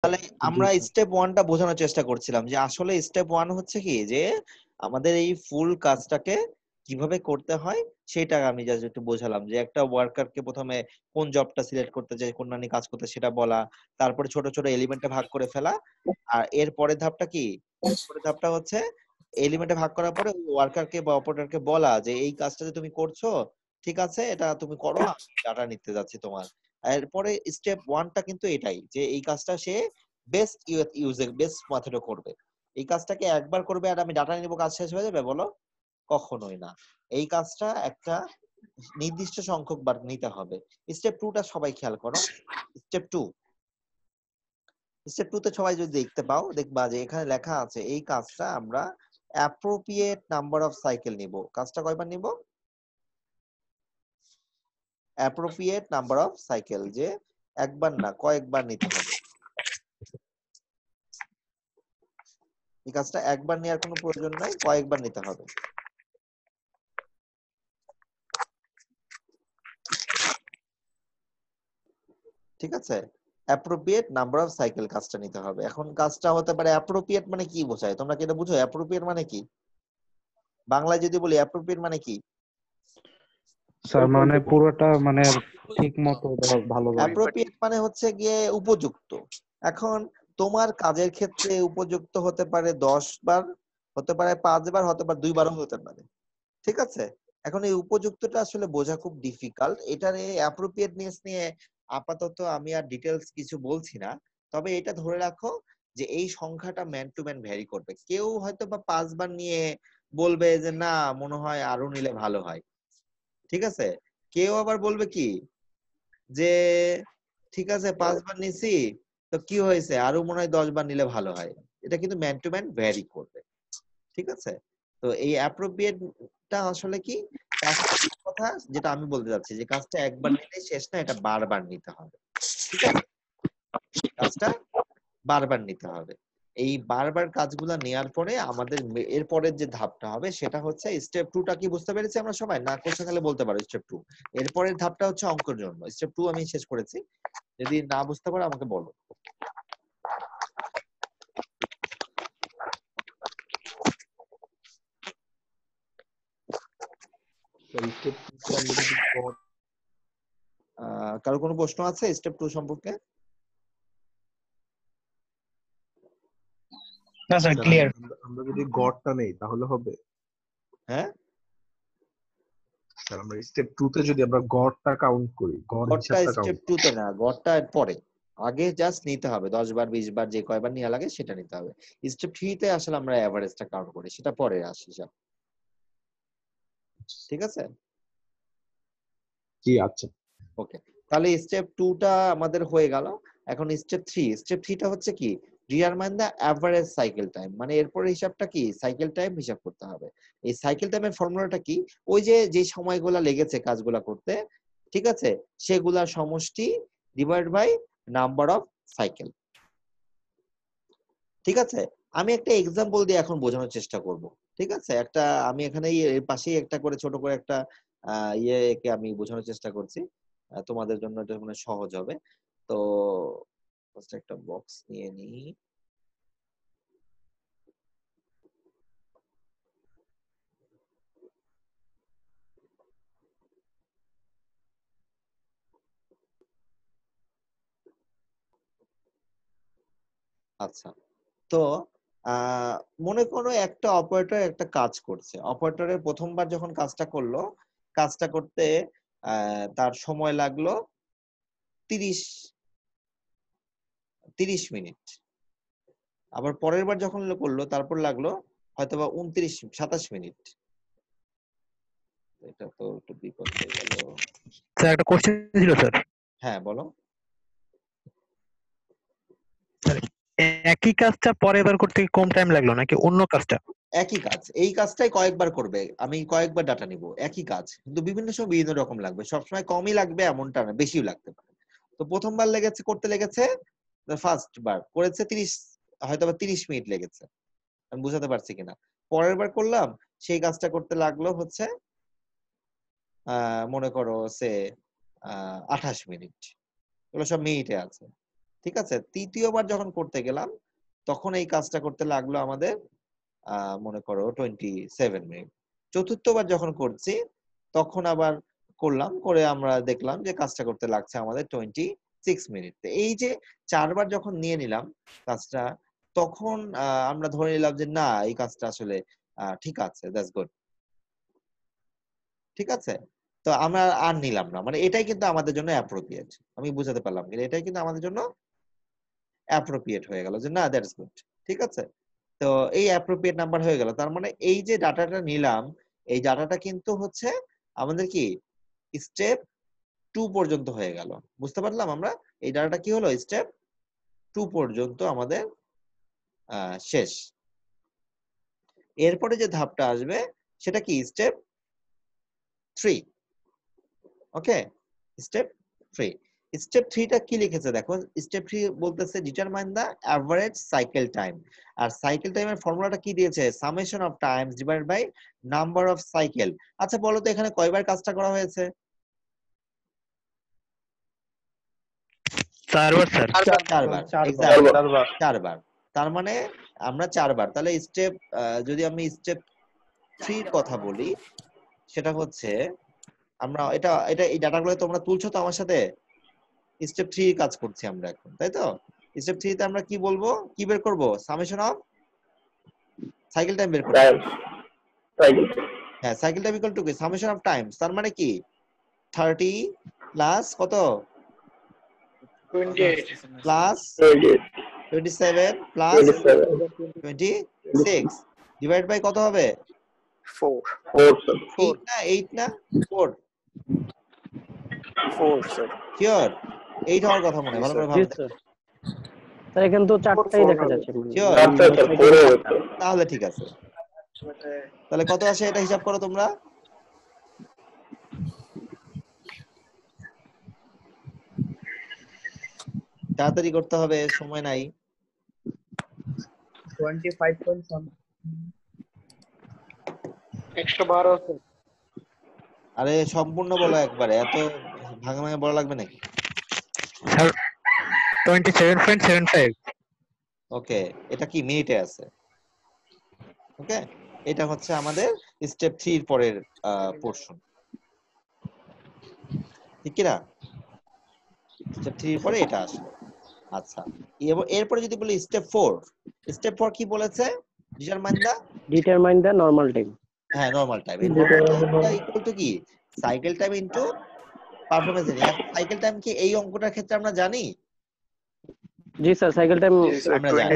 তাহলে জি আমরা sir. Step ওয়ানটা বোঝানোর চেষ্টা করছিলাম যে আসলে স্টেপ ওয়ান হচ্ছে কি যে আমাদের এই ফুল কাজটাকে কিভাবে করতে হয় সেটা আমি জাস্ট একটু বোঝালাম যে একটা ওয়ার্কারকে প্রথমে কোন জবটা সিলেক্ট করতে চাই কোন নানি কাজ করতে সেটা বলা, তারপরে ছোট ছোট এলিমেন্টে ভাগ করে ফেলা। আর এর পরের ধাপটা কি, পরের ধাপটা হচ্ছে এলিমেন্টে ভাগ করার পরে ওয়ার্কারকে বা অপারেটরকে বলা যে এই কাজটা যে তুমি করছো ঠিক আছে এটা তুমি করো, আমি ডাটা নিতে যাচ্ছি তোমার। এরপরে স্টেপ ওয়ানটা কিন্তু এটাই যে এই কাজটা সে বেস্ট ইউজের বেস্ট মেথডে করবে। এই কাজটাকে একবার করবে আর আমি ডাটা নিব কাজ শেষ হয়ে যাবে, বলো? কখনোই না। এই কাজটা একটা নির্দিষ্ট সংখ্যক বার নিতে হবে। স্টেপ টুটা সবাই খেয়াল করো। স্টেপ টু, স্টেপ টু তে সবাই যদি দেখতে পাও দেখবা যে এখানে লেখা আছে এই কাজটা আমরা অ্যাপ্রোপ্রিয়েট নাম্বার অফ সাইকেল নিব। কাজটা কয়বার নিব? অ্যাপ্রোপ্রিয়েট নাম্বার অফ সাইকেল, যে একবার না কয়েকবার নিতে হবে। এই কাজটা একবার নেওয়ার কোনো প্রয়োজন নাই, কয়েকবার নিতে হবে। ঠিক আছে? অ্যাপ্রোপ্রিয়েট নাম্বার অফ সাইকেল কাজটা নিতে হবে। এখন কাজটা হতে পারে অ্যাপ্রোপ্রিয়েট মানে কি বোঝায়, তোমরা কি এটা বুঝো? অ্যাপ্রোপ্রিয়েট মানে কি? বাংলায় যদি বলি অ্যাপ্রোপ্রিয়েট মানে কি? স্যার মানে পুরোটা মানে ঠিক মতো ভালোভাবে। অ্যাপ্রোপ্রিয়েট মানে হচ্ছে গিয়ে উপযুক্ত। এখন তোমার কাজের ক্ষেত্রে উপযুক্ত হতে পারে 10 বার, হতে পারে 5 বার, হতে পারে 2বারও হতে পারে। ঠিক আছে? এখন এই উপযুক্তটা আসলে বোঝা খুব ডিফিকাল্ট। এটার এই অ্যাপ্রোপ্রিয়েটনেস নিয়ে আপাতত আমি আর ডিটেলস কিছু বলছি না। তবে এটা ধরে রাখো যে এই সংখ্যাটা ম্যান টু ম্যান ভ্যারি করবে। কেউ হয়তো বা 5বার নিয়ে বলবে যে না মনে হয় আরো নিলে ভালো হয়। ঠিক আছে? কেউ আবার বলবে কি যে ঠিক আছে 5বার নিছি তো কি হয়েছে আরো মনে হয় 10বার নিলে ভালো হয়। এটা কিন্তু ম্যান টু ম্যান ভ্যারি করবে। ঠিক আছে? তো এই অ্যাপ্রোপ্রিয়েটটা আসলে কি কথা যেটা আমি বলতে চাচ্ছি যে কাজটা একবার নিলে শেষ না, এটা বারবার নিতে হবে। ঠিক আছে? কাজটা বারবার নিতে হবে। এই বারবার কাজগুলা নেয়ার পরে আমাদের এরপরের যে ধাপটা হবে সেটা হচ্ছে স্টেপ টুটা কি বুঝতে পেরেছি আমরা সবাই? না কোশ্চেন তাহলে বলতে পারো স্টেপ টু। এরপরের ধাপটা হচ্ছে অঙ্কের জন্য। স্টেপ টু আমি শেষ করেছি, যদি না বুঝতে পারো আমাকে বলো। কারো কোনো প্রশ্ন আছে স্টেপ টু সম্পর্কে? না স্যার, স্যার ক্লিয়ার। আমরা যদি গড়টা নেই তাহলে হবে? হ্যাঁ, স্যার আমরা স্টেপ 2 তে যদি আমরা গড়টা কাউন্ট করি, গড় গড়টা হিসাবটা স্টেপ কাউন্ট টু করি। তে না, গড়টা এর পরে। আগে জাস্ট নিতে হবে 10বার 20বার যে কয়বার নেওয়া লাগে সেটা নিতে হবে। স্টেপ থ্রি তে আসলে আমরা এভারেজটা কাউন্ট করি, সেটা পরে আসি যা। ঠিক আছে? জি আচ্ছা। ওকে, তাহলে স্টেপ টুটা আমাদের হয়ে গেল। এখন স্টেপ থ্রি, স্টেপ থ্রিটা হচ্ছে কি determine the average cycle time, মানে এরপরে হিসাবটা কি সাইকেল টাইম হিসাব করতে হবে। এই সাইকেল টাইমের ফর্মুলাটা কি, ওই যে যে সময়গুলা লেগেছে কাজগুলা করতে, ঠিক আছে, সেগুলার সমষ্টি divide by number of cycle. ঠিক আছে? আমি একটা এক্সাম্পল দিয়ে এখন বোঝানোর চেষ্টা করব। ঠিক আছে? একটা আমি এখানে এর পাশেই একটা করে ছোট করে একটা ইয়েকে আমি বোঝানোর চেষ্টা করছি। তোমাদের জন্য এটা মানে সহজ হবে। তো ফার্স্ট একটা বক্স নিয়ে নিই। আচ্ছা, তো মনে করো একটা অপারেটর একটা কাজ করছে। অপারেটরের প্রথমবার যখন কাজটা করলো, কাজটা করতে তার সময় লাগলো 30 30 মিনিট। আবার পরের বার যখন করলো তারপর লাগলো হয়তোবা 27 মিনিট। এটা তো একটু বিপদ হয়ে গেল। স্যার একটা কোশ্চেন ছিল স্যার। হ্যাঁ বলো। স্যার, একই কাজটা পরের বার করতে কি কম টাইম লাগলো নাকি অন্য কাজটা? একই কাজ, এই কাজটাই কয়েকবার করবে, আমি কয়েকবার ডাটা নিব, একই কাজ কিন্তু বিভিন্ন সময় বিভিন্ন রকম লাগবে, সবসময় কমই লাগবে এমনটা না, বেশিও লাগতে পারে। তো প্রথমবার লেগেছে করতে লেগেছে, ফার্স্ট বার করেছে 30, হয়তো বা 30 মিনিট লেগেছে, আমি বুঝাতে পারছি কিনা। পরের বার করলাম সেই কাজটা করতে লাগলো হচ্ছে মনে করো সে 28 মিনিট। এগুলো সব মিনিটে আছে। ঠিক আছে, তৃতীয়বার যখন করতে গেলাম তখন এই কাজটা করতে লাগলো আমাদের মনে করো 27 মিনিট। চতুর্থবার যখন করছি তখন আবার করলাম, করে আমরা দেখলাম যে কাজটা করতে লাগছে আমাদের 26 মিনিট। এই যে 4বার যখন নিয়ে নিলাম কাজটা, তখন আমরা ধরে নিলাম যে না, এই কাজটা আসলে ঠিক আছে, দ্যাটস গুড। ঠিক আছে, তো আমরা আর নিলাম না, মানে এটাই কিন্তু আমাদের জন্য অ্যাপ্রোপ্রিয়েট। আমি বুঝাতে পারলাম কিনা, এটাই কিন্তু আমাদের জন্য অ্যাপ্রোপ্রিয়েট হয়ে গেল যে না, দ্যাটস গুড। ঠিক আছে, তো এই অ্যাপ্রোপ্রিয়েট নাম্বার হয়ে গেল। তার মানে এই যে ডাটাটা নিলাম, এই ডাটাটা কিন্তু হচ্ছে আমাদের কি স্টেপ 2 পর্যন্ত হয়ে গেল। বুঝতে পারলাম আমরা, এই ডাটাটা কি হলো, স্টেপ 2 পর্যন্ত আমাদের শেষ। এরপরে যে ধাপটা আসবে সেটা কি, স্টেপ 3। ওকে, স্টেপ 3। স্টেপ 3টা কি লিখেছে দেখো, স্টেপ 3 বলতেছে determine the average cycle time. আর সাইকেল টাইমের ফর্মুলাটা কি দিয়েছে, summation of times divided by number of cycle. আচ্ছা বলো তো এখানে কয়বার কাজটা করা হয়েছে? 4বার স্যার। 4বার, চারবার। এক্স্যাক্টলি 4বার। তার মানে আমরা 4বার, তাহলে স্টেপ যদি আমি স্টেপ 3 এর কথা বলি, সেটা হচ্ছে আমরা এটা এটা এই ডাটাগুলো তোমরা তুলছো তো আমার সাথে, স্টেপ 3 কাজ করছি আমরা এখন, তাই তো? স্টেপ 3 তে আমরা কি বলবো, কি বের করব, সামেশন অফ সাইকেল টাইম বের করব। হ্যাঁ, সাইকেল টাইম ইকুয়াল টু কি, সামেশন অফ টাইমস। তার মানে কি 30 প্লাস কত, 28 প্লাস 27 প্লাস 26 ডিভাইড বাই কত হবে, 4 8 না 8 না 4? 4 স্যার। শিওর 8 হওয়ার কথা মনে হয়, ভালো করে জি ভাবো। স্যার। স্যার এখানে তো চারটাই দেখা যাচ্ছে। Sure. চারটা। তাহলে ঠিক আছে, তাহলে কত আসে এটা হিসাব করো তোমরা। তাড়াতাড়ি করতে হবে, সময় নাই। 112 স্যার। আরে সম্পূর্ণ বলো একবারে, এত ভাঙা ভাঙা বলা লাগবে নাকি? স্যার 27.75। ওকে, এটা কি মিনিটে আছে? ওকে, এটা হচ্ছে আমাদের স্টেপ 3 এর পরের পোরশন, ঠিক কি না? স্টেপ 3 এর পরে এটা আসলো। আচ্ছা, এরপরে যদি বলি স্টেপ 4, স্টেপ 4 কি বলেছে, ডিটারমাইন দা নরমাল টাইম। হ্যাঁ, নরমাল টাইম। এই নরমাল টাইমটা ইকুয়াল টু কি, cycle time into performance rating. এখন সাইকেল টাইম কি এই অঙ্কটার ক্ষেত্রে আমরা জানি? জি স্যার, সাইকেল টাইম আমরা জানি,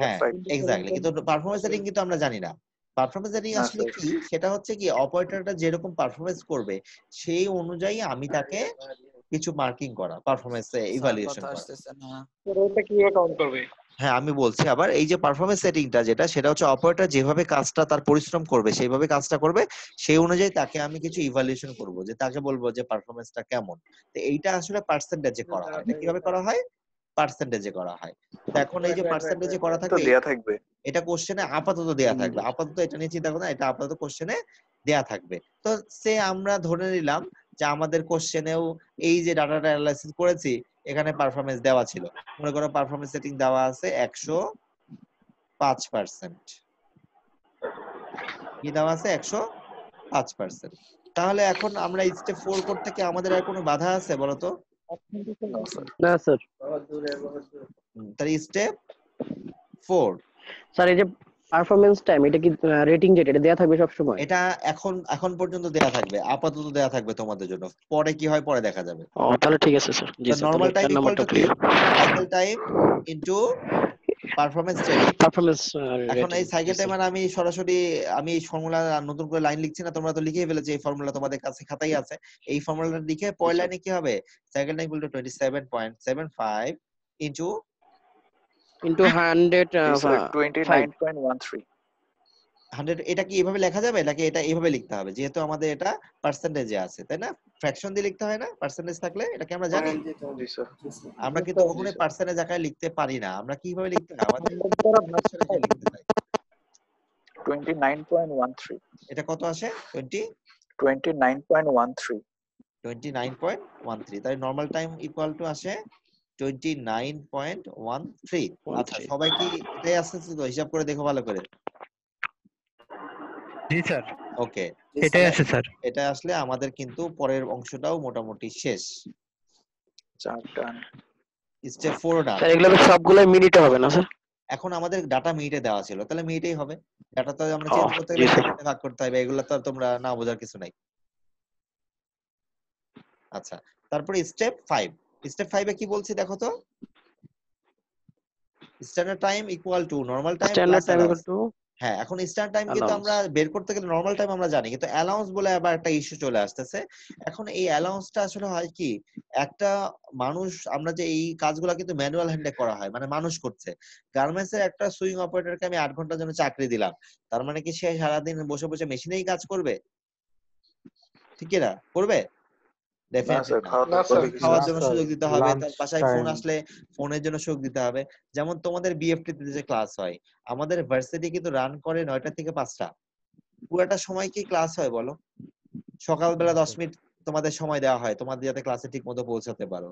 হ্যাঁ 27.75 এক্স্যাক্টলি, কিন্তু পারফরম্যান্স রেটিং কিন্তু আমরা জানি না। পারফরম্যান্স রেটিং না, আসলে স্যার। কি, সেটা হচ্ছে কি অপারেটরটা যেরকম পারফরম্যান্স করবে সেই অনুযায়ী আমি তাকে কিছু মার্কিং করা, পারফরম্যান্স ইভালুয়েশন করা। স্যার ওটা কিভাবে কাউন্ট করবে? হ্যাঁ, আমি বলছি আবার, এই যে পারফরম্যান্স সেটিংটা যেটা, সেটা হচ্ছে অপারেটর যেভাবে কাজটা তার পরিশ্রম করবে সেইভাবে কাজটা করবে, সেই অনুযায়ী তাকে আমি কিছু ইভালুয়েশন করব, যে তাকে বলবো যে পারফরম্যান্সটা কেমন। তো এইটা আসলে পার্সেন্টেজে করা হয়। এটা কিভাবে করা হয়, পার্সেন্টেজে করা হয়। তো এখন এই যে পার্সেন্টেজে করা তো থাকবে, দেয়া থাকবে। এটা কোশ্চেনে আপাতত দেয়া থাকবে, আপাতত এটা নিয়ে চিন্তা করো না, এটা আপাতত কোশ্চেনে দেয়া থাকবে। তো সে আমরা ধরে নিলাম যে আমাদের কোশ্চেনেও এই যে ডাটাটা অ্যানালাইসিস করেছি, এখানে পারফরম্যান্স দেওয়া ছিল, মনে করো পারফরম্যান্স সেটিং দেওয়া আছে 105%। কি দেওয়া আছে, 105%। তাহলে এখন আমরা স্টেপ 4 করতে কি আমাদের আর কোনো বাধা আছে বলো তো? না, স্যার। না স্যার। তাহলে স্টেপ 4, স্যার এই যে পারফরম্যান্স টাইম, এটা কি রেটিং যেটা, এটা দেয়া থাকবে সব সময়? এটা এখন পর্যন্ত দেয়া থাকবে, আপাতত দেয়া থাকবে তোমাদের জন্য, পরে কি হয় পরে দেখা যাবে। ও তাহলে ঠিক আছে স্যার। জি স্যার, নরমাল তাহলে টাইম 4 ইকুয়াল নাম্বারটা টু কি, clear. Cycle time into performance rating. Performance এখন রেটিং। এই সাইকেল টাইম আর আমি সরাসরি আমি এই ফর্মুলা নতুন করে লাইন লিখছি না, তোমরা তো লিখেই ফেলেছো, এই ফর্মুলা তোমাদের কাছে খাতাই আছে। এই ফর্মুলাটা লিখে পরের লাইনে কি হবে, cycle time equal to 27.75 into into 100 sir 29.13 100। এটা কি এভাবে লেখা যাবে নাকি এটা এইভাবে লিখতে হবে, যেহেতু আমাদের এটা পার্সেন্টেজে আছে, তাই না? ফ্র্যাকশন দিয়ে লিখতে হয় না পার্সেন্টেজ থাকলে, এটা কি আমরা জানি? জি স্যার। আমরা কিন্তু কখনোই পার্সেন্টেজ আকারে লিখতে পারি না, আমরা কিভাবে লিখতে হয়, আমাদের লিখতে হয়। 29.13 এটা কত আসে, 29.13 29.13। তাই নরমাল টাইম ইকুয়াল টু আসে 29.13। আচ্ছা, সবাই কি এটাই আসছে তো? হিসাব করে দেখো ভালো করে। জি স্যার, ওকে, এটাই আছে স্যার। এটা আসলে আমাদের কিন্তু পরের অংশটাও মোটামুটি শেষ। স্টেপ 4 ডান। স্যার এগুলো সবগুলো মিনিটে হবে না স্যার? এখন আমাদের ডাটা মিনিটে দেওয়া ছিল, তাহলে মিনিটেই হবে। ডাটা তো আমরা ও, চেঞ্জ করতে জি গেলে স্যার। মিনিটে ভাগ করতে হবে, এগুলো তো আর তোমরা না বোঝার কিছু নাই। আচ্ছা, তারপরে স্টেপ 5। স্টেপ 5 এ কি বলছি দেখো তো? Standard time equal to normal time plus standard time allowance. Equal to হ্যাঁ, এখন স্ট্যান্ডার্ড টাইম কিন্তু অ্যালাউন্স। আমরা বের করতে গেলে নরমাল টাইম আমরা জানি, কিন্তু অ্যালাউন্স বলে আবার একটা ইস্যু চলে আসতেছে। এখন এই অ্যালাউন্সটা আসলে হয় কি, একটা মানুষ, আমরা যে এই কাজগুলো কিন্তু ম্যানুয়াল হ্যান্ডে করা হয়, মানে মানুষ করছে। গার্মেন্টস এর একটা সুইং অপারেটরকে আমি 8 ঘন্টার জন্য চাকরি দিলাম, তার মানে কি সে সারাদিন বসে বসে মেশিনেই কাজ করবে? ঠিক কি না? করবে? ডেফিনেটলি না। খাওয়ার জন্য সুযোগ দিতে হবে, তার বাসায় ফোন আসলে ফোনের জন্য সুযোগ দিতে হবে। যেমন তোমাদের বিএফটি তে যে ক্লাস হয়, আমাদের ভার্সিটি কিন্তু রান করে 9টা থেকে 5টা। পুরোটা সময় কি ক্লাস হয় বলো? সকালবেলা 10 মিনিট তোমাদের সময় দেওয়া হয়, তোমাদের যাতে ক্লাসে ঠিক মতো পৌঁছাতে পারো।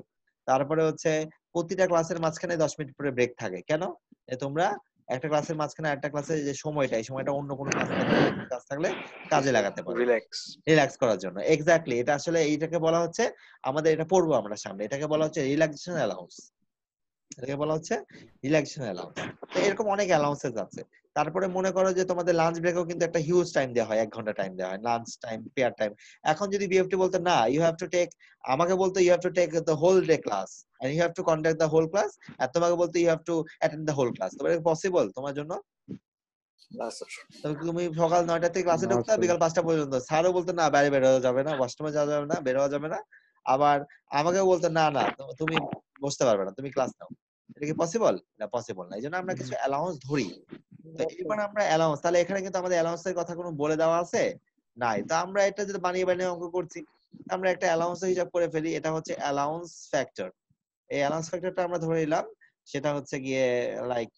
তারপরে হচ্ছে প্রতিটা ক্লাসের মাঝখানে 10 মিনিট করে ব্রেক থাকে। কেন? যে তোমরা একটা ক্লাসের মাঝখানে একটা ক্লাসে যে সময়টা, এই সময়টা অন্য কোনো কাজ থাকলে, কাজ থাকলে কাজে লাগাতে পারো, রিল্যাক্স করার জন্য। এক্স্যাক্টলি, এটা আসলে এইটাকে বলা হচ্ছে, আমাদের এটা পড়বো আমরা সামনে, এটাকে বলা হচ্ছে রিল্যাক্সেশন অ্যালাউন্স। এটাকে বলা হচ্ছে রিল্যাক্সেশন অ্যালাউন্স। তো এরকম অনেক অ্যালাউন্সেস আছে। তারপরে মনে করো যে তোমাদের লাঞ্চ ব্রেকেও কিন্তু একটা হিউজ টাইম দেওয়া হয়, 1 ঘন্টা টাইম দেওয়া হয়, লাঞ্চ টাইম, পেয়ার টাইম। এখন যদি বিএফটি বলতে না, ইউ হ্যাভ টু টেক, আমাকে বলতো you have to take the whole day class and you have to conduct the whole class, আর তোমাকে বলতো you have to attend the whole class, তোমার পসিবল তোমার জন্য? তুমি সকাল 9টা থেকে ক্লাসে ঢুকতে, বিকাল 5টা পর্যন্ত। স্যারও বলতো না, বাইরে বের হওয়া যাবে না, ওয়াশরুমে যাওয়া যাবে না, বের হওয়া যাবে না। আবার আমাকেও বলতো না না, তুমি বসতে পারবে না, তুমি ক্লাস নাও। এটা কি পসিবল? না, পসিবল না। এই জন্য আমরা কিছু অ্যালাউন্স ধরি। তো এবার আমরা অ্যালাউন্স, তাহলে এখানে কিন্তু আমাদের অ্যালাউন্সের কথা কোনো বলে দেওয়া আছে নাই, তো আমরা এটা যদি বানিয়ে বানিয়ে অঙ্ক করছি, আমরা একটা অ্যালাউন্স হিসাব করে ফেলি। এটা হচ্ছে অ্যালাউন্স ফ্যাক্টর। এই অ্যালাউন্স ফ্যাক্টরটা আমরা ধরে নিলাম, সেটা হচ্ছে গিয়ে লাইক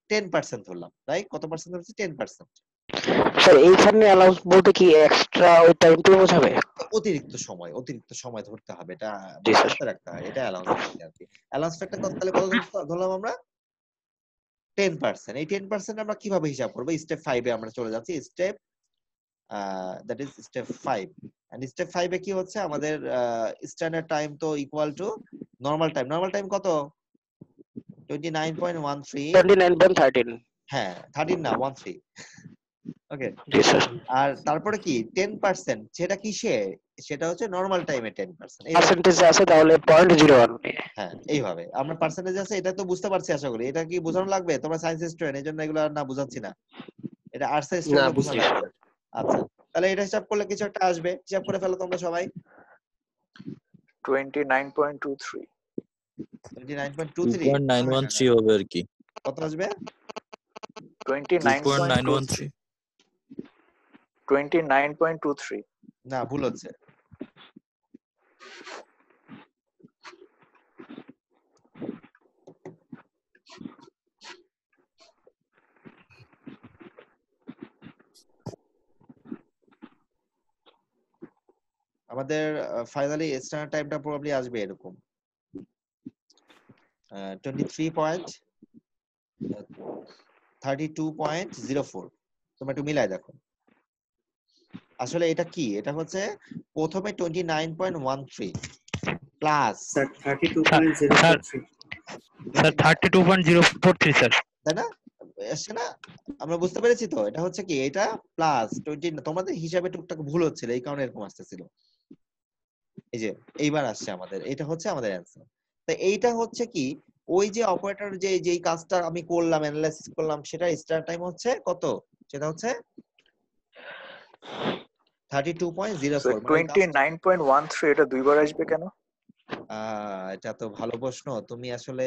10% ধরলাম, রাইট? কত পার্সেন্ট ধরছি? 10%। স্যার এইখানে অ্যালাউন্স বলতে কি এক্সট্রা ওই টাইমটা বোঝাবে? অতিরিক্ত সময় ধরতে হবে, এটা জি স্যার। মাথায় রাখতে হয়, এটা অ্যালাউন্স আর কি। অ্যালাউন্স ফ্যাক্টর কত, তাহলে কত ধরলাম আমরা? 10%। এই 10% আমরা কিভাবে হিসাব করবো? স্টেপ 5 এ আমরা চলে যাচ্ছি। Step that is step 5। And step 5 এ কি হচ্ছে, আমাদের স্ট্যান্ডার্ড টাইম তো equal to normal time. Normal time কত? 29.13। 29.13। হ্যাঁ, 13 না, 13। ওকে। জি স্যার। আর তারপরে কি 10%, সেটা কিসে? সেটা হচ্ছে নরমাল টাইমে 10%। পার্সেন্টেজ আছে তাহলে 0.01। হ্যাঁ, এইভাবে আমরা পার্সেন্টেজ আছে, এটা তো বুঝতে পারছি আশা করি। এটা কি বোঝানো লাগবে? তোমরা সায়েন্স স্টুডেন্ট, এই জন্য এগুলো আর না বুঝাচ্ছি না, এটা আর্টস এর স্টুডেন্ট বোঝানো লাগবে। আচ্ছা, তাহলে এটা হিসাব করলে কিছু একটা আসবে, হিসাব করে ফেলো তোমরা সবাই। 29.23 29.23 2.913 হবে আর কি। কত আসবে? 29.23 29.23 না, ভুল হচ্ছে। আমাদের ফাইনালি স্ট্যান্ডার্ড টাইমটা প্রবাবলি আসবে এরকম 23.32.04। তোমরা একটু মিলাই দেখো। আসলে এটা কি? এটা হচ্ছে প্রথমে 29.13 প্লাস, স্যার 32.043 স্যার, তাই না? আসছে না? আমরা বুঝতে পেরেছি তো? এটা হচ্ছে কি, এটা প্লাস 20, তোমাদের হিসাবে টুকটাক ভুল হচ্ছিল, এই কারণে এরকম আসতেছিল। এই যে এইবার আসছে আমাদের, এটা হচ্ছে আমাদের অ্যান্সার। তো এইটা হচ্ছে কি, ওই যে অপারেটর যেই কাজটা আমি করলাম, অ্যানালাইসিস করলাম, সেটা স্টার্ট টাইম হচ্ছে কত? সেটা হচ্ছে 32.04। 29.13 এটা দুইবার আসবে কেন? এটা তো ভালো প্রশ্ন। তুমি আসলে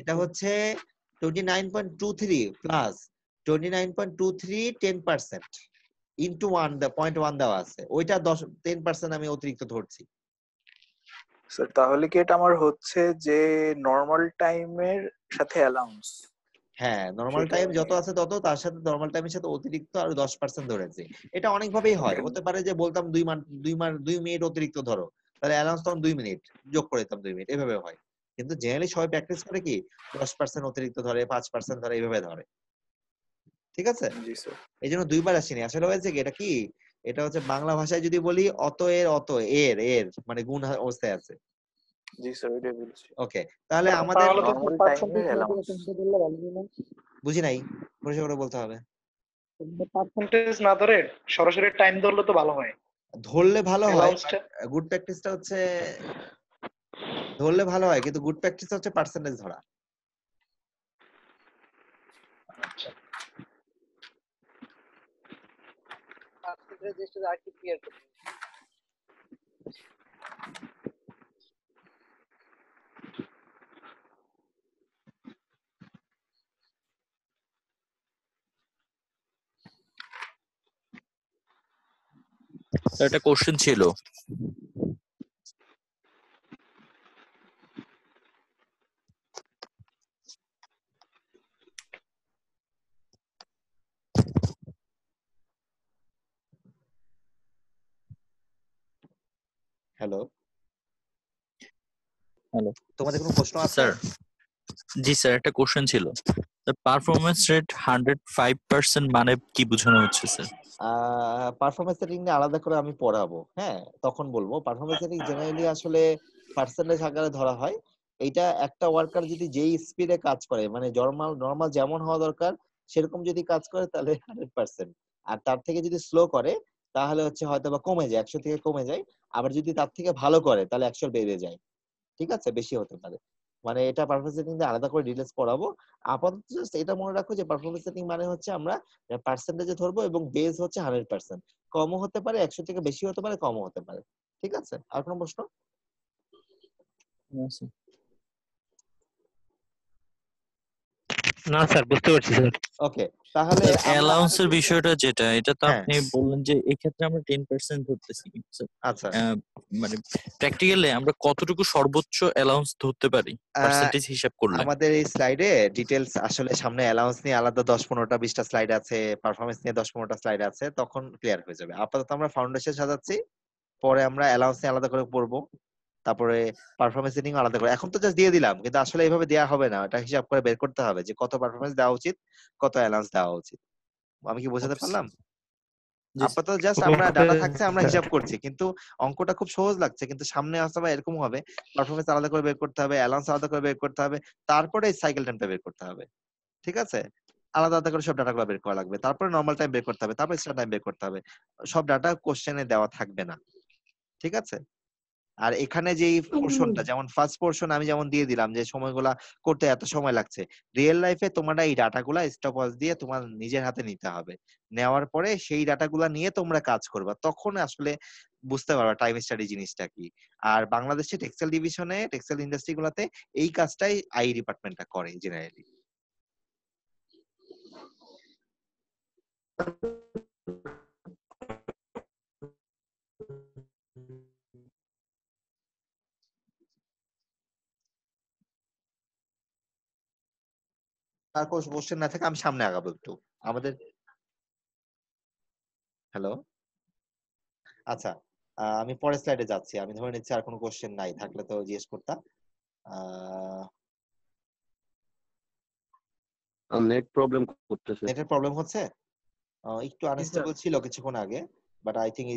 এটা হচ্ছে 29.23 প্লাস 29.23 10% ইনটু 1, দা 0.1 দেওয়া আছে, ওইটা 10% আমি অতিরিক্ত ধরছি। স্যার তাহলে কি এটা আমার হচ্ছে যে নরমাল টাইমের সাথে অ্যালাউন্স? হ্যাঁ, নরমাল টাইম যত আছে তত, তার সাথে নরমাল টাইমের সাথে অতিরিক্ত আর 10% ধরেছি। এটা অনেক ভাবেই হয়, হতে পারে যে বলতাম 2 মিনিট অতিরিক্ত ধরো, তাহলে অ্যালাউন্স তখন 2 মিনিট যোগ করে দিতাম 2 মিনিট, এভাবে হয়। কিন্তু জেনারেলি সবাই প্র্যাকটিস করে কি 10% অতিরিক্ত ধরে, 5% ধরে, এইভাবে ধরে। ঠিক আছে, জি স্যার। এই জন্য 2 বার আসেনি। আসলে হয়েছে কি, এটা কি, এটা হচ্ছে বাংলা ভাষায় যদি বলি অত এর অত এর এর মানে গুণ অবস্থায় আছে। জি স্যার, ওইটাই বলছি। ওকে, তাহলে আমাদের তাহলে তো নর্মাল টাইমের অ্যালাউন্স। বুঝি নাই, পরিষ্কার করে বলতে হবে। পার্সেন্টেজ না ধরে সরাসরি টাইম ধরলে তো ভালো হয়। ধরলে ভালো হয়, অ্যালাউন্সটা গুড প্র্যাকটিসটা হচ্ছে ধরলে ভালো হয়, কিন্তু গুড প্র্যাকটিস হচ্ছে পার্সেন্টেজ ধরা। আচ্ছা, পার্সেন্টেজ আর কি ক্লিয়ার করতে একটা কোশ্চেন ছিল। হ্যালো হ্যালো তোমাদের কোনো প্রশ্ন আছে? স্যার। জি স্যার, একটা কোশ্চেন ছিল। পারফরম্যান্স রেট 105% মানে কি বোঝানো হচ্ছে স্যার? পারফরমেন্স সেটিং নিয়ে আলাদা করে আমি পড়াবো, হ্যাঁ তখন বলবো। পারফরমেন্স সেটিং জেনারেলি আসলে পার্সেন্টেজ আকারে ধরা হয়। এইটা একটা ওয়ার্কার যদি যেই স্পিডে কাজ করে, মানে নরমাল নরমাল যেমন হওয়া দরকার সেরকম যদি কাজ করে তাহলে 100%, আর তার থেকে যদি স্লো করে তাহলে হচ্ছে হয়তো বা কমে যায়, 100 থেকে কমে যায়। আবার যদি তার থেকে ভালো করে তাহলে 100 বেড়ে যায়। ঠিক আছে, বেশি হতে পারে। মানে এটা পারফরমেন্স সেটিং দিয়ে আলাদা করে ডিটেইলস পড়াবো। আপাতত জাস্ট এটা মনে রাখো যে পারফরমেন্স সেটিং মানে হচ্ছে আমরা পার্সেন্টেজে ধরবো এবং বেস হচ্ছে 100%। কমও হতে পারে, 100 থেকে বেশি হতে পারে, কমও হতে পারে। ঠিক আছে, আর কোনো প্রশ্ন? না স্যার, বুঝতে পারছি স্যার। ওকে, তাহলে স্যার আমরা অ্যালাউন্সের বিষয়টা যেটা, এটা তো হ্যাঁ আপনি বললেন যে এই ক্ষেত্রে আমরা 10% ধরতেছি, কিন্তু স্যার আচ্ছা, মানে প্র্যাকটিক্যালি আমরা কতটুকু সর্বোচ্চ অ্যালাউন্স ধরতে পারি পার্সেন্টেজ হিসাব করলে? আমাদের এই স্লাইডে ডিটেলস আসলে সামনে অ্যালাউন্স নিয়ে আলাদা 10-15টা 20টা স্লাইড আছে, পারফরমেন্স নিয়ে 10-15টা স্লাইড আছে, তখন ক্লিয়ার হয়ে যাবে। আপাতত আমরা ফাউন্ডেশন সাজাচ্ছি, পরে আমরা অ্যালাউন্স নিয়ে আলাদা করে পড়বো, তারপরে পারফরমেন্স রেটিং আলাদা করে। এখন তো জাস্ট দিয়ে দিলাম, কিন্তু আসলে এইভাবে দেওয়া হবে না, এটা হিসাব করে বের করতে হবে যে কত পারফরমেন্স দেওয়া উচিত, কত অ্যালাউন্স দেওয়া উচিত। আমি কি বোঝাতে পারলাম? জি স্যার। আপাতত জাস্ট আমরা ডাটা থাকছে, আমরা হিসাব করছি, কিন্তু অঙ্কটা খুব সহজ লাগছে, কিন্তু সামনে আসতে বা এরকম হবে পারফরমেন্স আলাদা করে বের করতে হবে, অ্যালাউন্স আলাদা করে বের করতে হবে, তারপরে সাইকেল টাইমটা বের করতে হবে। ঠিক আছে, আলাদা আলাদা করে সব ডাটাগুলো বের করা লাগবে, তারপরে নরমাল টাইম বের করতে হবে, তারপরে স্টার টাইম বের করতে হবে। সব ডাটা কোশ্চেনে দেওয়া থাকবে না। ঠিক আছে, আর এখানে যে পোর্শনটা, যেমন ফার্স্ট পোর্শন আমি যেমন দিয়ে দিলাম যে সময়গুলা করতে এত সময় লাগছে, রিয়েল লাইফে তোমরা এই ডাটাগুলা স্টপওয়াচ দিয়ে তোমার নিজের হাতে নিতে হবে। নেওয়ার পরে সেই ডাটাগুলা নিয়ে তোমরা কাজ করবা, তখন আসলে বুঝতে পারবা টাইম স্টাডি জিনিসটা কি। আর বাংলাদেশে টেক্সটাইল ডিভিশনে, টেক্সটাইল ইন্ডাস্ট্রি গুলাতে এই কাজটাই আই ডিপার্টমেন্টটা করে জেনারেলি। আর কোশ্চেন না থাকে আমি সামনে আগাবো একটু আমাদের। হ্যালো, আচ্ছা, আমি পরের স্লাইডে যাচ্ছি। আমি ধরে নিচ্ছি আর কোনো কোশ্চেন নাই, থাকলে তো জিজ্ঞেস করতাম। নেট প্রবলেম করতেছে। নেটের প্রবলেম হচ্ছে, একটু আনস্টেবল ছিল কিছুক্ষণ আগে, বাট আই থিঙ্ক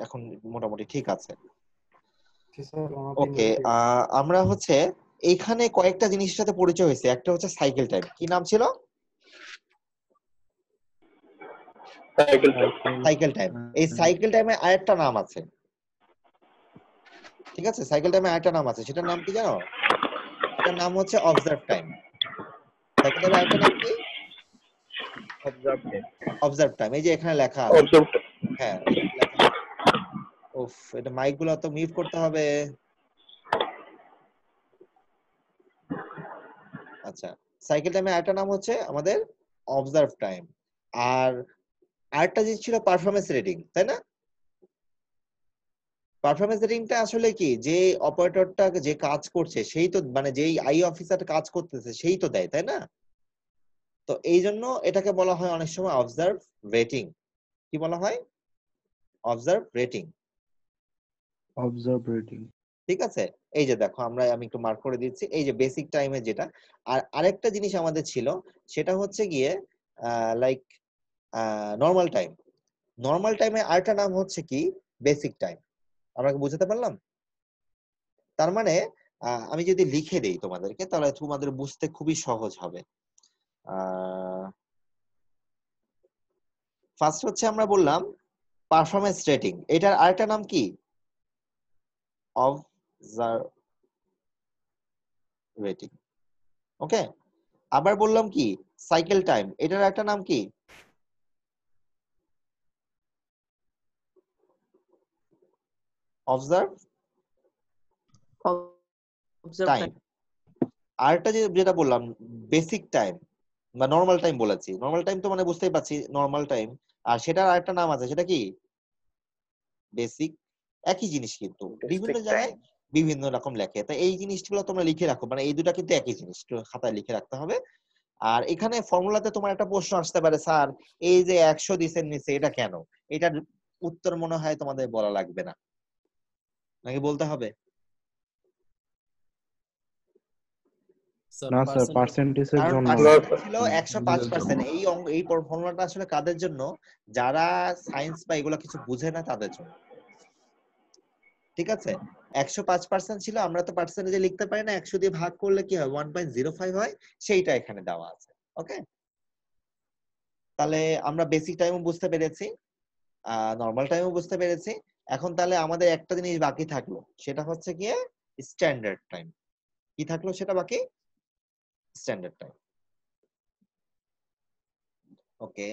এখন মোটামুটি ঠিক আছে। ওকে, আমরা হচ্ছে এখানে কয়েকটা জিনিসের সাথে পরিচয় হয়েছে। একটা হচ্ছে সাইকেল টাইম, কি নাম ছিল? Cycle time. এই সাইকেল টাইমে আরেকটা নাম আছে। ঠিক আছে, সাইকেল টাইমে আরেকটা নাম আছে, সেটার নাম কি জানো? সেটার নাম হচ্ছে অবজার্ভ টাইম। সাইকেল টাইমে আরেকটা নাম কি? Observe time. এই যে এখানে লেখা আছে, হ্যাঁ এখানে লেখা আছে। উফ, এটা মাইক গুলো তো মিউট করতে হবে। আচ্ছা, সাইকেল টাইমে আরেকটা নাম হচ্ছে আমাদের অবজার্ভ টাইম। আর আরেকটা জিনিস ছিল পারফরমেন্স রেটিং, তাই না? পারফরমেন্স রেটিংটা আসলে কি, যে অপারেটরটা যে কাজ করছে সেই তো, মানে যেই আই অফিসার কাজ করতেছে সেই তো দেয়, তাই না? তো এই জন্য এটাকে বলা হয় অনেক সময় অবজার্ভ রেটিং। কি বলা হয়? Observe rating. Observe rating. ঠিক আছে, এই যে দেখো আমি একটু মার্ক করে দিচ্ছি, এই যে বেসিক টাইমে যেটা। আর আরেকটা জিনিস আমাদের ছিল, সেটা হচ্ছে গিয়ে লাইক নর্মাল টাইম। নর্মাল টাইমের আরেকটা নাম হচ্ছে কি বেসিক টাইম। আমরা কি বুঝতে পারলাম? তার মানে আমি যদি লিখে দেই তোমাদেরকে, তাহলে তোমাদের বুঝতে খুবই সহজ হবে। ফার্স্ট হচ্ছে আমরা বললাম পারফরম্যান্স রেটিং, এটার আরেকটা নাম কি অবজার্ভ রেটিং। ওকে, আবার বললাম কি সাইকেল টাইম, এটার একটা নাম কি অবজার্ভ টাইম। আরেকটা যেটা বললাম বেসিক টাইম বা নর্মাল টাইম বলেছি, নর্মাল টাইম তো মানে বুঝতেই পারছি নর্মাল টাইম, আর সেটার আরেকটা নাম আছে, সেটা কি বেসিক। একই জিনিস কিন্তু বিভিন্ন Basic জায়গায় time. বিভিন্ন রকম লেখে, তাই এই জিনিসগুলো তোমরা লিখে রাখো, মানে এই দুটা কিন্তু একই জিনিস, একটু খাতায় লিখে রাখতে হবে। আর এখানে ফর্মুলাতে তোমার একটা প্রশ্ন আসতে পারে, স্যার এই যে 100 দিছেন নিচে এটা কেন? এটার উত্তর মনে হয় তোমাদের বলা লাগবে না, নাকি বলতে হবে? না স্যার, পার্সেন্টেজের কারণ জন্য। পার্সেন্টেজ ছিল 105%। এই ফর্মুলাটা আসলে কাদের জন্য? যারা সায়েন্স বা এগুলো কিছু বুঝে না তাদের জন্য। ঠিক আছে, 105% ছিল, আমরা তো পার্সেন্টেজে লিখতে পারি না, 100 দিয়ে ভাগ করলে কি হয় 1.05 হয়, সেইটা এখানে দেওয়া আছে। ওকে, তাহলে আমরা বেসিক টাইমও বুঝতে পেরেছি, নর্মাল টাইমও বুঝতে পেরেছি। এখন তাহলে আমাদের একটা জিনিস বাকি থাকলো, সেটা হচ্ছে গিয়ে স্ট্যান্ডার্ড টাইম। কি থাকলো সেটা বাকি? Standard time. ওকে,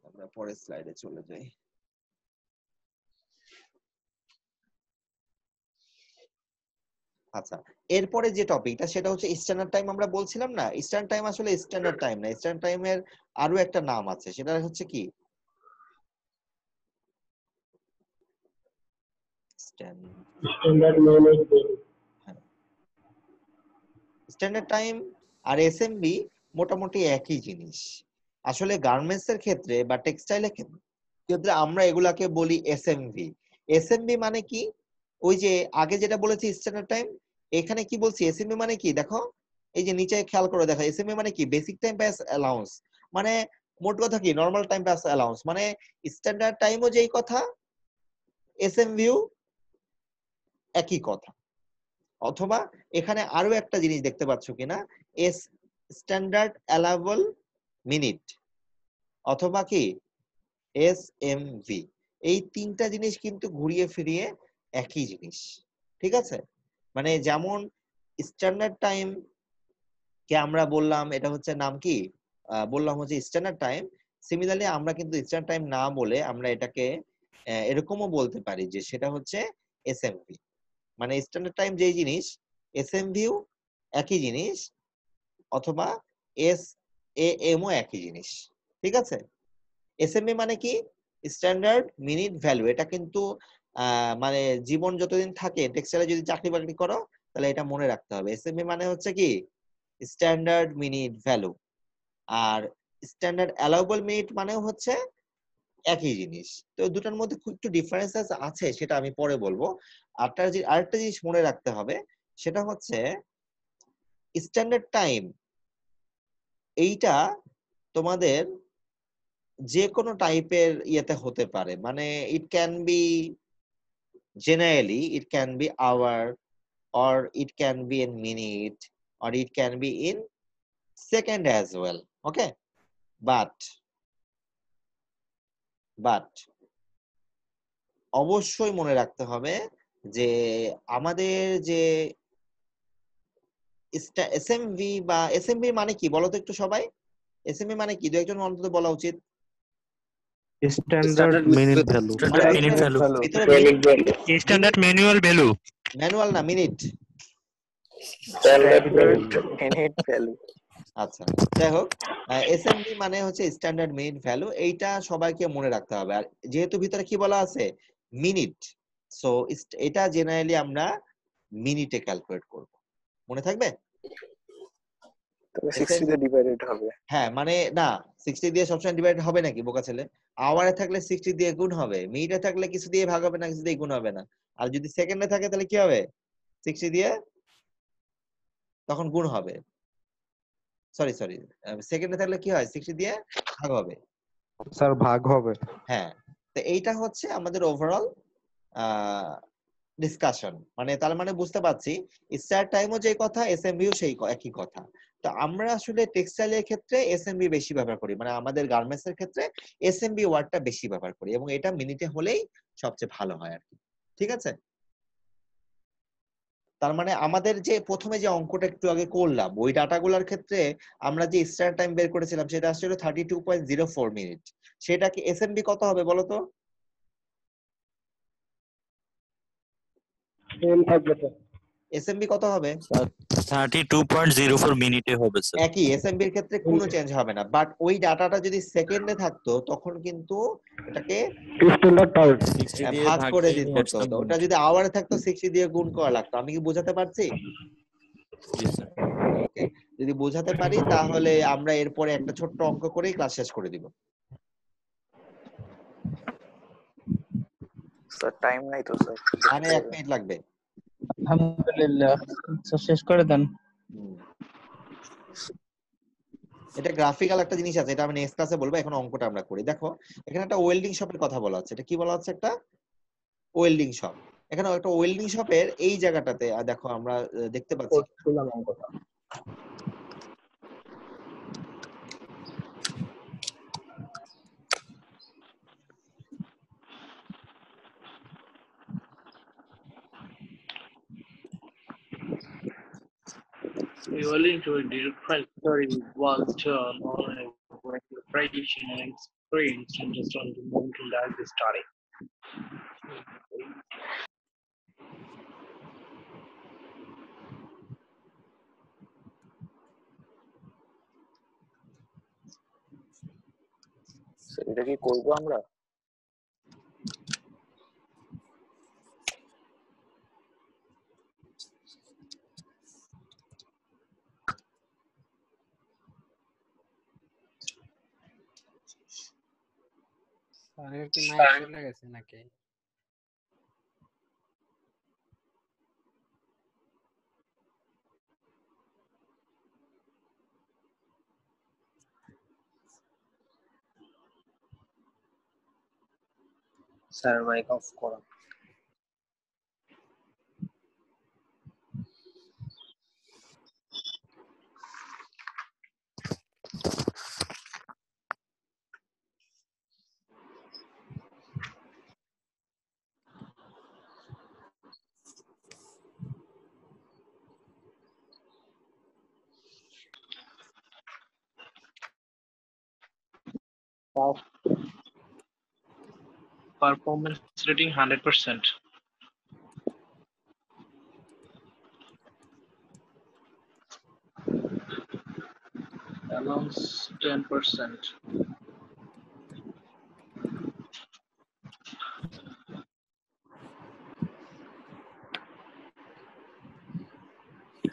আমরা পরের স্লাইডে চলে যাই। আচ্ছা, এরপরে যে টপিকটা সেটা হচ্ছে স্ট্যান্ডার্ড টাইম। আমরা বলছিলাম না স্ট্যান্ডার্ড টাইম আসলে স্ট্যান্ডার্ড টাইম না, স্ট্যান্ডার্ড টাইমের আরো একটা নাম আছে, সেটা হচ্ছে কি স্ট্যান্ডার্ড টাইম আর এসএমবি মোটামুটি একই জিনিস। আসলে গার্মেন্টস এর ক্ষেত্রে বা টেক্সটাইলের ক্ষেত্রে আমরা এগুলাকে বলি এসএমভি। এসএমবি মানে কি? ওই যে আগে যেটা বলেছি স্ট্যান্ডার্ড টাইম, এখানে কি বলছি এসএমবি মানে কি দেখো, এই যে নিচে খেয়াল করে দেখো, এসএমবি মানে কি বেসিক টাইম প্লাস অ্যালাউন্স। মানে মোট কথা কি নরমাল টাইম প্লাস অ্যালাউন্স, মানে স্ট্যান্ডার্ড টাইমও যেই কথা, এসএমভিও একই কথা। অথবা এখানে আরো একটা জিনিস দেখতে পাচ্ছ কিনা, এস স্ট্যান্ডার্ড অ্যালাউয়েবল মিনিট, অথবা কি এসএমভি। এই তিনটা জিনিস কিন্তু ঘুরিয়ে ফিরিয়ে একই জিনিস। ঠিক আছে, মানে যেমন স্ট্যান্ডার্ড টাইম কে আমরা বললাম এটা হচ্ছে নাম কি বললাম হচ্ছে স্ট্যান্ডার্ড টাইম। সিমিলারলি আমরা কিন্তু স্ট্যান্ডার্ড টাইম না বলে আমরা এটাকে এরকমও বলতে পারি যে সেটা হচ্ছে এসএমভি। মানে স্ট্যান্ডার্ড টাইম যেই জিনিস, এসএমভিও একই জিনিস, অথবা এস এএমও একই জিনিস। ঠিক আছে, এসএমভি মানে কি স্ট্যান্ডার্ড মিনিট ভ্যালু। এটা কিন্তু মানে জীবন যতদিন থাকে, টেক্সটাইলে যদি চাকরি বাকরি করো তাহলে এটা মনে রাখতে হবে। এসএমভি মানে হচ্ছে কি স্ট্যান্ডার্ড মিনিট ভ্যালু, আর স্ট্যান্ডার্ড অ্যালাউয়েবল মিনিট মানে হচ্ছে একই জিনিস। তো দুটার মধ্যে খুব একটু ডিফারেন্সেস আছে, সেটা আমি পরে বলবো। আরেকটা জিনিস মনে রাখতে হবে, সেটা হচ্ছে স্ট্যান্ডার্ড টাইম এইটা তোমাদের যে কোনো টাইপের ইয়েতে হতে পারে, মানে it can be generally, it can be hour, or it can be in minute, or it can be in second as well. Okay, but অবশ্যই মনে রাখতে হবে যে আমাদের যে এসএমভি বা এসএমভি মানে কি বলো তো একটু সবাই, এসএমভি মানে কি দু একজন অন্তত বলা উচিত। Standard minute value. Standard minute value. Standard manual value. Manual না, মিনিট। Standard minute value. আচ্ছা, যাই হোক, এসএমভি মানে হচ্ছে স্ট্যান্ডার্ড মিনিট ভ্যালু, এইটা সবাইকে মনে রাখতে হবে। আর যেহেতু ভিতরে কি বলা আছে মিনিট, সো এটা জেনারেলি আমরা মিনিটে ক্যালকুলেট করব, মনে থাকবে? 60 দিয়ে ডিভাইডেড হবে। হ্যাঁ মানে না 60 দিয়ে সবসময় ডিভাইড হবে নাকি বোকা ছেলে? আওয়ারে থাকলে 60 দিয়ে গুণ হবে, মিনিটে থাকলে কিছু দিয়ে ভাগ হবে না, কিছু দিয়ে গুণ হবে না। আর যদি সেকেন্ডে থাকে তাহলে কি হবে? 60 দিয়ে তখন গুণ হবে। সরি সেকেন্ডে থাকলে কি হয়? 60 দিয়ে ভাগ হবে। স্যার ভাগ হবে। হ্যাঁ, তো এইটা হচ্ছে আমাদের ওভারঅল ডিসকাশন। মানে তার মানে বুঝতে পারছি স্টার্ট টাইমও যে কথা, এসএমবিও সেই একই কথা। তো আমরা আসলে টেক্সটাইলের ক্ষেত্রে এসএমবি বেশি ব্যবহার করি, মানে আমাদের গার্মেন্টস এর ক্ষেত্রে এসএমবি ওয়ার্ডটা বেশি ব্যবহার করি, এবং এটা মিনিটে হলেই সবচেয়ে ভালো হয় আর কি। ঠিক আছে, তার মানে আমাদের যে প্রথমে যে অঙ্কটা একটু আগে করলাম ওই ডাটাগুলোর ক্ষেত্রে আমরা যে স্টার্ট টাইম বের করেছিলাম সেটা আসলে 32.04 মিনিট। সেটা কি এসএমবি কত হবে বলো তো? এসএমবি কত হবে? 32.04 মিনিটে হবে স্যার। একই, এসএমবি এর ক্ষেত্রে কোনো চেঞ্জ হবে না, বাট ওই ডাটাটা যদি সেকেন্ডে থাকতো তখন কিন্তু এটাকে 60 দিয়ে ভাগ ভাগ করে দিয়ে দিতে হতো। ওটা যদি আওয়ারে থাকতো 60 দিয়ে গুণ করা লাগতো। আমি কি বোঝাতে পারছি? জি স্যার। ওকে, যদি বোঝাতে পারি তাহলে আমরা এরপরে একটা ছোট্ট অঙ্ক করেই ক্লাস শেষ করে দিব। স্যার টাইম নাই তো স্যার। আরে 1 মিনিট লাগবে। আলহামদুলিল্লাহ, শেষ করে দেন। এটা গ্রাফিক্যাল একটা জিনিস আছে, এটা আমি নেক্সট ক্লাসে বলবো, এখন অঙ্কটা আমরা করি। দেখো এখানে একটা ওয়েল্ডিং শপের কথা বলা হচ্ছে। এটা কি বলা হচ্ছে? একটা ওয়েল্ডিং শপ। এখানে একটা ওয়েল্ডিং শপের এই জায়গাটাতে দেখো আমরা দেখতে পাচ্ছি করলাম অঙ্কটা। We were into a different story was turned on a preparation and experience and just on the moment to like the study. Sir এটা কি করবো আমরা? স্যারের কি মাইক চলে গেছে নাকি? স্যার মাইক অফ করো। Performance rating 100%. Allowance 10%.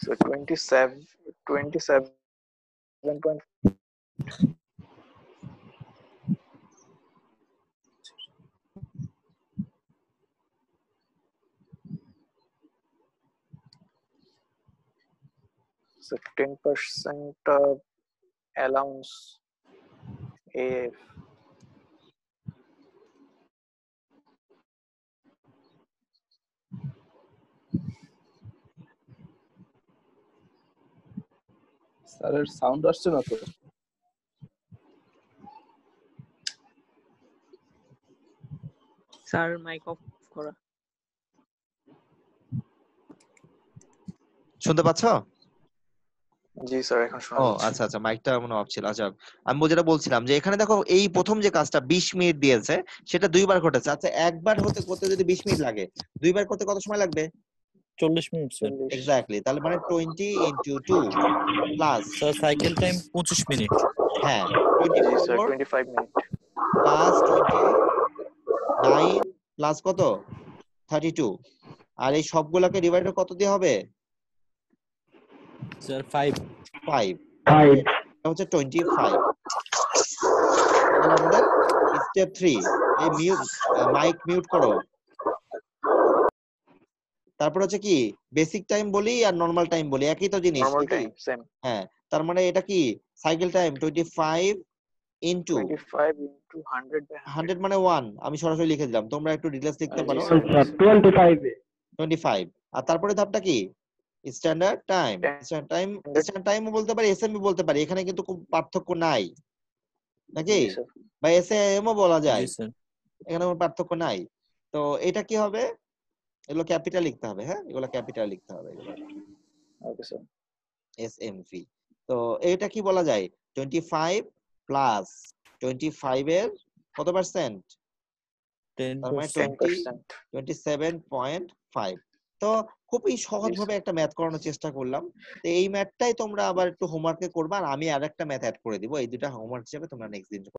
So 27. So 10% allowance AF. স্যারের সাউন্ড আসছে না তো? স্যার মাইক অফ করা। শুনতে পাচ্ছ? জি স্যার এখন শোনা ও যাচ্ছে। আচ্ছা মাইকটা মনে অফ ছিল। আচ্ছা আমি যেটা বলছিলাম যে এখানে দেখো এই প্রথম যে কাজটা 20 মিনিট দিয়েছে সেটা দুইবার ঘটেছে। আচ্ছা একবার করতে যদি 20 মিনিট লাগে, দুইবার করতে কত সময় লাগবে? 40 মিনিট স্যার। এক্স্যাক্টলি, তাহলে মানে 20 * 2 plus sir cycle time 25 minute. হ্যাঁ জি স্যার 24 25 মিনিট প্লাস 29 প্লাস কত 32, আর এই সবগুলোকে ডিভাইডেড কত দিয়ে হবে? স্যার 5। 5 এটা হচ্ছে 25 তাহলে আমাদের স্টেপ 3 এই মাইক মিউট করো। তারপর হচ্ছে কি বেসিক টাইম বলি আর নরমাল টাইম বলি, একই তো জিনিস নরমাল নাকি? টাইম সেম হ্যাঁ, তার মানে এটা কি cycle time 25 into 25 into 100 by 100 মানে 1, আমি সরাসরি লিখে দিলাম, তোমরা একটু ডিটেইলস লিখতে জি পারো। স্যার 25 25 আর তারপরে ধাপটা কি স্ট্যান্ডার্ড টাইম। স্ট্যান্ডার্ড টাইম বলতে পারি, এসএমবি বলতে পারি, এখানে কিন্তু খুব পার্থক্য নাই নাকি, জি স্যার বা এসএম ও বলা জি যায়, স্যার এখানে কোনো পার্থক্য নাই। তো এটা কি হবে, এগুলো ক্যাপিটাল লিখতে হবে, হ্যাঁ এগুলো ক্যাপিটাল লিখতে হবে, এগুলো ওকে স্যার এসএমভি। তো এটা কি বলা যায় 25 প্লাস 25 এর কত পার্সেন্ট, তার মানে 10%। 27.5। তো খুবই সহজভাবে একটা ম্যাথ করানোর চেষ্টা করলাম। তো এই ম্যাথটাই তোমরা আবার একটু হোমওয়ার্কে করবা, আর আমি আরেকটা ম্যাথ অ্যাড করে দিব, এই দুটা হোমওয়ার্ক হিসেবে তোমরা নেক্সট দিন